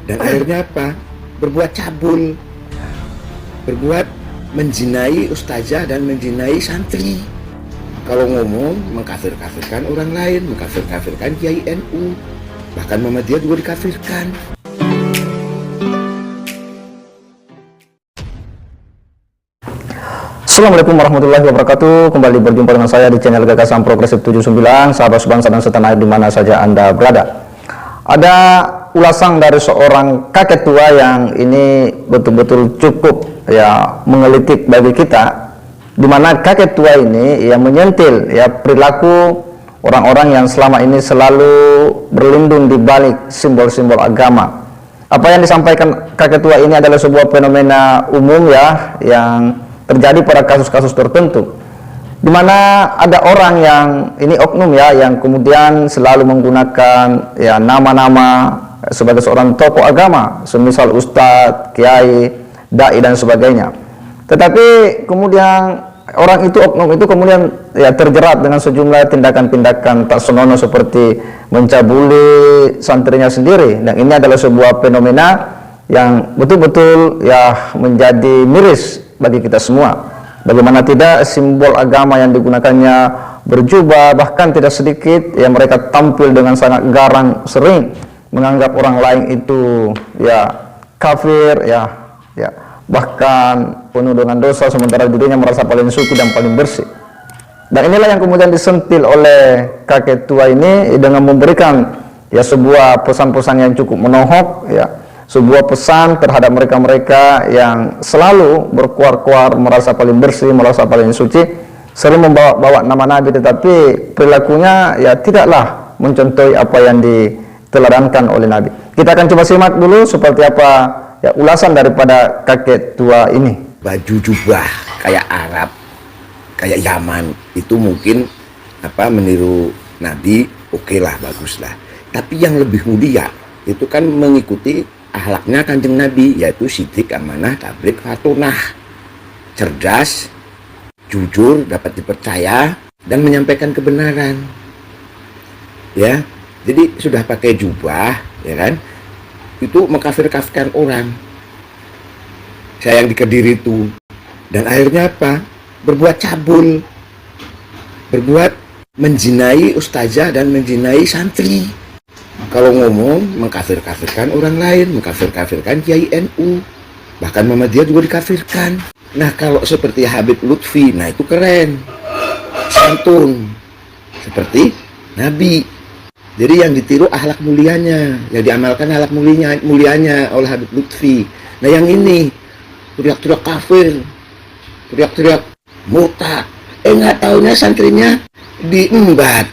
Dan akhirnya apa? Berbuat cabul, berbuat menjinai ustazah dan menjinai santri. Kalau ngomong mengkafir-kafirkan orang lain, mengkafir-kafirkan Kiai NU, bahkan Muhammadiyah juga dikafirkan. Assalamualaikum warahmatullahi wabarakatuh. Kembali berjumpa dengan saya di channel Gagasan Progresif 79, sahabat sebangsa dan setanah air di mana saja Anda berada. Ada ulasan dari seorang kakek tua yang ini betul-betul cukup menggelitik bagi kita, di mana kakek tua ini menyentil perilaku orang-orang yang selama ini selalu berlindung di balik simbol-simbol agama. Apa yang disampaikan kakek tua ini adalah sebuah fenomena umum yang terjadi pada kasus-kasus tertentu, di mana ada orang yang ini oknum yang kemudian selalu menggunakan nama-nama sebagai seorang tokoh agama, semisal ustadz, kiai, dai dan sebagainya. Tetapi kemudian orang itu, oknum itu kemudian terjerat dengan sejumlah tindakan-tindakan tak senonoh seperti mencabuli santrinya sendiri, dan ini adalah sebuah fenomena yang betul-betul menjadi miris bagi kita semua. Bagaimana tidak, simbol agama yang digunakannya berjubah, bahkan tidak sedikit mereka tampil dengan sangat garang, sering menganggap orang lain itu kafir, bahkan penuh dengan dosa, sementara dirinya merasa paling suci dan paling bersih. Dan inilah yang kemudian disentil oleh kakek tua ini dengan memberikan sebuah pesan-pesan yang cukup menohok, sebuah pesan terhadap mereka-mereka yang selalu berkuar-kuar merasa paling bersih, merasa paling suci, sering membawa-bawa nama Nabi, tetapi perilakunya tidaklah mencontohi apa yang diteladankan oleh Nabi. Kita akan coba simak dulu seperti apa ulasan daripada kakek tua ini. Baju jubah kayak Arab, kayak Yaman, itu mungkin meniru Nabi, oke lah, bagus lah. Tapi yang lebih mulia itu kan mengikuti akhlaknya Kanjeng Nabi, yaitu sidik, amanah, tabligh, fatunah, cerdas, jujur, dapat dipercaya, dan menyampaikan kebenaran. Jadi sudah pakai jubah, itu mengkafir-kafirkan orang. Saya yang di Kediri itu, dan akhirnya apa? Berbuat cabul, berbuat menjinai ustazah dan menjinai santri. Kalau ngomong mengkafir-kafirkan orang lain, mengkafir-kafirkan Kiai NU, bahkan Muhammadiyah juga dikafirkan. Nah, kalau seperti Habib Lutfi, nah itu keren, santun, seperti Nabi. Jadi yang ditiru akhlak mulianya, yang diamalkan akhlak mulianya oleh Habib Lutfi. Nah yang ini teriak-teriak kafir, teriak-teriak murtad, nggak taunya santrinya diembat,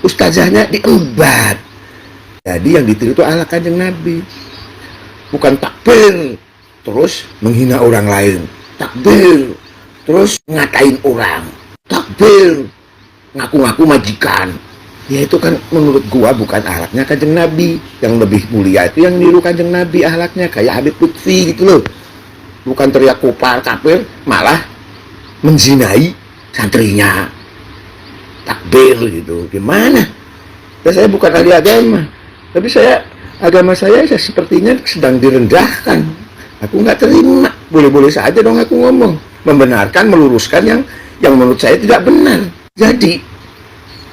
ustazahnya diembat. Jadi yang ditiru itu akhlak Kanjeng Nabi, bukan takbir terus menghina orang lain, takbir terus ngatain orang, takbir ngaku-ngaku majikan. Ya itu kan menurut gua bukan akhlaknya Kanjeng Nabi. Yang lebih mulia itu yang niru Kanjeng Nabi akhlaknya, kayak Habib Lutfi gitu loh. Bukan teriak kupar kafir, malah menzinai santrinya, takbir gitu. Gimana? Ya saya bukan ahli agama, tapi agama saya sepertinya sedang direndahkan. Aku nggak terima. Boleh-boleh saja dong aku ngomong, membenarkan, meluruskan yang menurut saya tidak benar. Jadi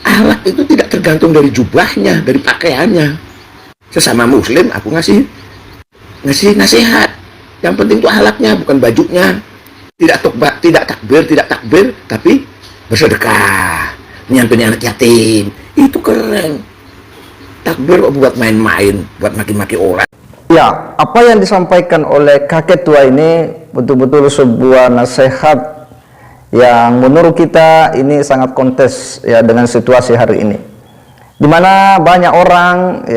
akhlak itu tidak tergantung dari jubahnya, dari pakaiannya. Sesama muslim aku ngasih nasihat. Yang penting itu akhlaknya, bukan bajunya. Tidak takbir, tapi bersedekah, menyampaikan anak yatim. Itu keren. Takbir buat main-main, buat maki-maki orang. Ya, apa yang disampaikan oleh kakek tua ini betul-betul sebuah nasihat yang menurut kita ini sangat kontes dengan situasi hari ini, di mana banyak orang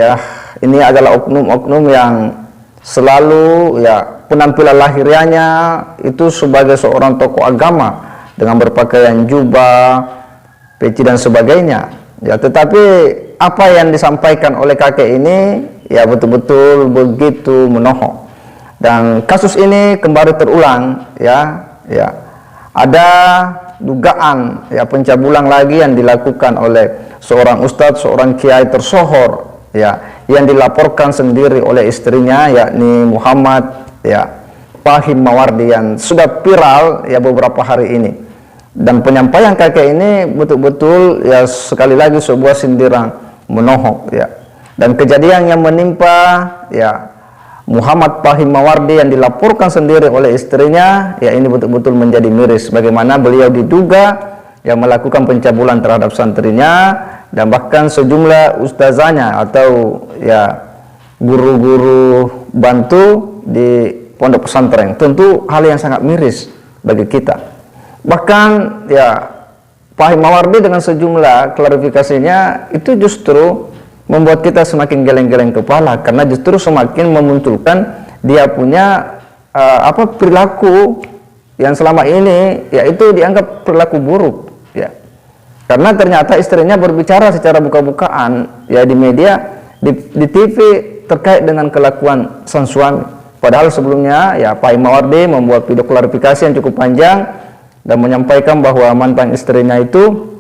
ini adalah oknum-oknum yang selalu penampilan lahirianya itu sebagai seorang tokoh agama dengan berpakaian jubah, peci dan sebagainya. Tetapi apa yang disampaikan oleh kakek ini betul-betul begitu menohok, dan kasus ini kembali terulang. Ada dugaan pencabulan lagi yang dilakukan oleh seorang ustadz, seorang kiai tersohor yang dilaporkan sendiri oleh istrinya, yakni Muhammad Fahim Mawardi, yang sudah viral beberapa hari ini. Dan penyampaian kakek ini betul-betul sekali lagi sebuah sindiran menohok Dan kejadian yang menimpa Muhammad Fahim Mawardi yang dilaporkan sendiri oleh istrinya ini betul-betul menjadi miris. Bagaimana beliau diduga melakukan pencabulan terhadap santrinya, dan bahkan sejumlah ustazanya atau guru-guru bantu di pondok pesantren. Tentu hal yang sangat miris bagi kita. Bahkan Fahim Mawardi dengan sejumlah klarifikasinya itu justru membuat kita semakin geleng-geleng kepala, karena justru semakin memunculkan dia punya perilaku yang selama ini itu dianggap perilaku buruk karena ternyata istrinya berbicara secara buka-bukaan di media, di TV terkait dengan kelakuan sang suami. Padahal sebelumnya Fahim Mawardi membuat video klarifikasi yang cukup panjang dan menyampaikan bahwa mantan istrinya itu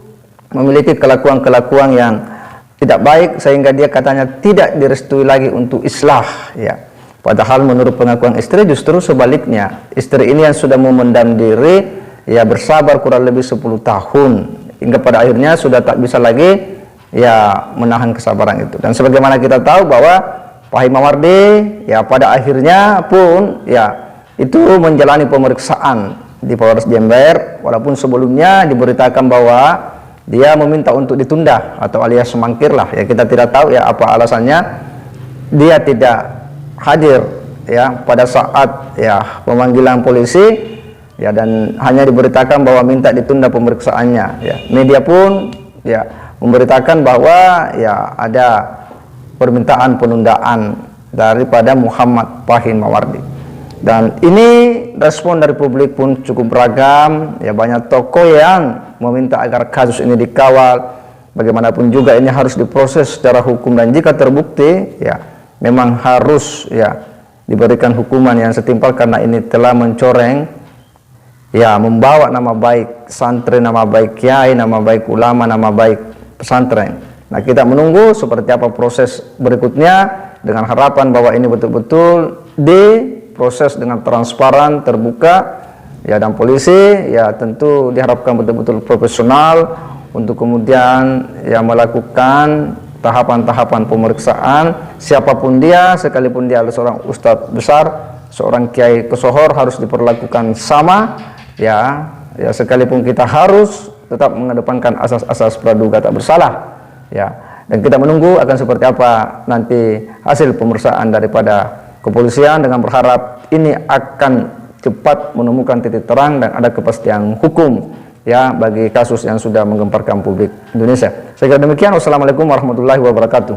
memiliki kelakuan-kelakuan yang tidak baik, sehingga dia katanya tidak direstui lagi untuk islah Padahal menurut pengakuan istri justru sebaliknya. Istri ini yang sudah memendam diri bersabar kurang lebih 10 tahun hingga pada akhirnya sudah tak bisa lagi menahan kesabaran itu. Dan sebagaimana kita tahu bahwa Fahim Mawardi pada akhirnya pun itu menjalani pemeriksaan di Polres Jember, walaupun sebelumnya diberitakan bahwa dia meminta untuk ditunda atau alias semangkirlah. Kita tidak tahu apa alasannya dia tidak hadir pada saat pemanggilan polisi dan hanya diberitakan bahwa minta ditunda pemeriksaannya. Media pun memberitakan bahwa ada permintaan penundaan daripada Muhammad Fahim Mawardi. Dan ini respon dari publik pun cukup beragam. Banyak tokoh yang meminta agar kasus ini dikawal. Bagaimanapun juga ini harus diproses secara hukum, dan jika terbukti memang harus diberikan hukuman yang setimpal, karena ini telah mencoreng membawa nama baik santri, nama baik kiai, nama baik ulama, nama baik pesantren. Nah, kita menunggu seperti apa proses berikutnya, dengan harapan bahwa ini betul-betul diproses dengan transparan, terbuka dan polisi tentu diharapkan betul-betul profesional untuk kemudian melakukan tahapan-tahapan pemeriksaan. Siapapun dia, sekalipun dia adalah seorang ustadz besar, seorang kiai kesohor, harus diperlakukan sama sekalipun kita harus tetap mengedepankan asas-asas praduga tak bersalah dan kita menunggu akan seperti apa nanti hasil pemeriksaan daripada kepolisian, dengan berharap ini akan cepat menemukan titik terang dan ada kepastian hukum bagi kasus yang sudah menggemparkan publik Indonesia. Saya kira demikian. Wassalamualaikum warahmatullahi wabarakatuh.